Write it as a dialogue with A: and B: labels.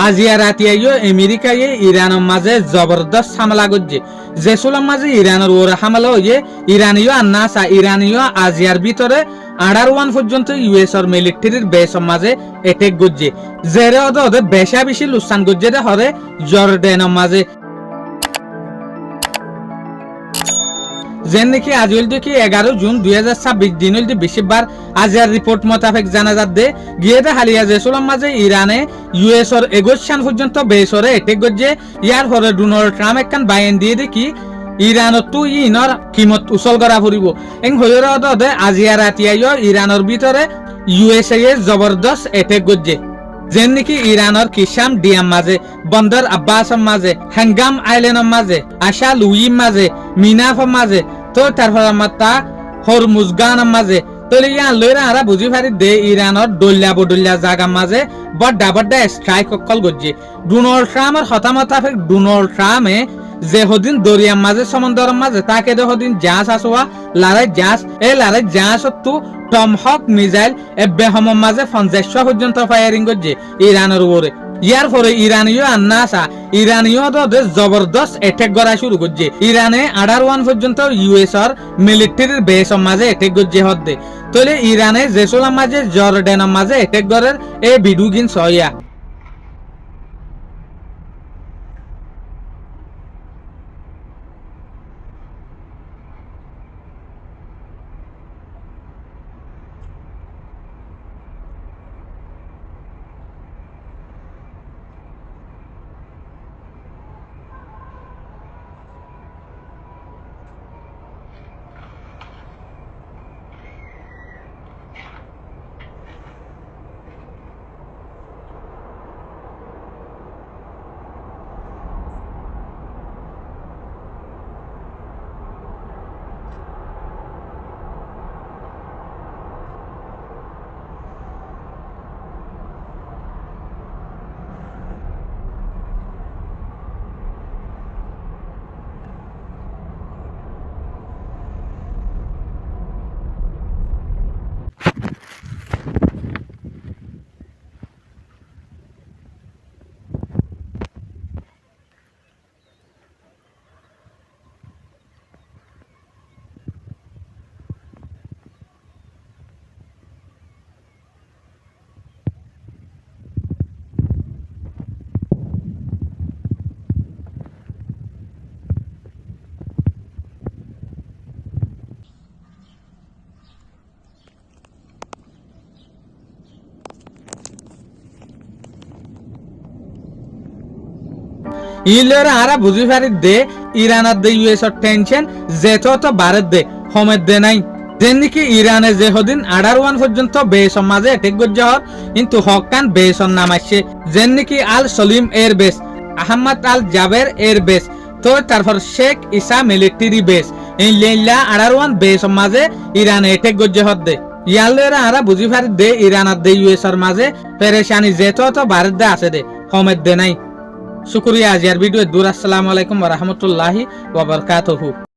A: আজিয়া রাতিয়াইও আমেরিকায় ইরানের মাঝে জবরদস্ত হামলা করছে যেসুলার মাঝে ইরানের ওরা হামলা হয়ে ইরানীয় আর নাসা ইরানীয় আজিয়ার ভিতরে 1 পর্যন্ত ইউএসর মিলিটারির বেসর মাঝে এটেক করছে জেরে ওদের বেশা বেশি লুসান করছে হরে জর্ডানের মাঝে যেন নাকি আজ হল দেখি 11 জুন 2026 দিন হল বেশিবার আজিয়ার রিপোর্ট মোতাবেক জানা যাচ্ছে গিয়ে হালিয়া যেসুলার মাঝে ইরানে ইউএসর 21 পর্যন্ত বেসরে এটেক করছে ইয়ার পরে ডোনাল্ড ট্রাম্প একখান বায়ান দিয়ে দেখি ইরানত তো ইনর কিমত উচল করা ফুরিব এং হইর আজিয়া রাতিয়াইও ইরানের ভিতরে ইউএসএ জবরদস্ত এটেক করছে যেন নাকি ইরানের কিসাম ডিয়াম মাঝে বন্দর আব্বাসের মাঝে হাঙ্গাম আইল্যান্ডের মাঝে আশা লুইম মাঝে মিনাফের মাঝে তো তারপর আমার তা হরমুজগানের মাঝে তলে ইয়ান লইরা আরা বুঝি পারি দে ইরানের ডল্লা বডল্লা জায়গার মাঝে বড্ডা বড্ডা স্ট্রাইক অকল করছে ডোনাল্ড ট্রাম্পের হতামতাফেক ডোনাল্ড ট্রাম্পে যে হদিন দরিয়ার মাঝে সমুদ্রের মাঝে তাকে দে হদিন জাহাজ আসোয়া লারাই জাহাজ এই লারাই জাহাজ তো টমহক মিসাইল বেহমের মাঝে 50 পর্যন্ত ফায়ারিং করছে ইরানের উপরে ইয়ার পরে ইরানীয় আর নাসা ইরানীয় জবরদস্ত অ্যাটাক করা শুরু করছে ইরানে 1 পর্যন্ত ইউএসর মিলিটারির বেসের মাঝে অ্যাটাক করছে হদ্দে তলে ইরানে যেসুলার মাঝে জর্ডানের মাঝে অ্যাটাক করার এই ভিডিও গিন সয়া ইলরা আরা বুঝি পারি দে ইরানের দে ইউএসর টেনশন যেত তো ভারত দে হোমের দে নাই যেন নাকি ইরানে যে হদিন 1 পর্যন্ত বেসর মাঝে অ্যাটাক করছে হর কিন্তু হকান বেসর নাম আসছে যেন নাকি আল সলিম এয়ার বেস আহমদ আল জাবের এয়ার বেস তো তারপর শেখ ইসা মিলিটারি বেস এই লেলা 1 বেসর মাঝে ইরানে অ্যাটাক করছে হর দে ইয়ালেরা আরা বুঝি পারি দে ইরানের দে ইউএসর মাঝে পেরেশানি যেত তো ভারত দে আছে দে হোমের দে নাই শুকরিয়া আজিয়ার ভিডিও দূর আসসালামু আলাইকুম ওয়া রাহমাতুল্লাহি ওয়া বারাকাতুহু।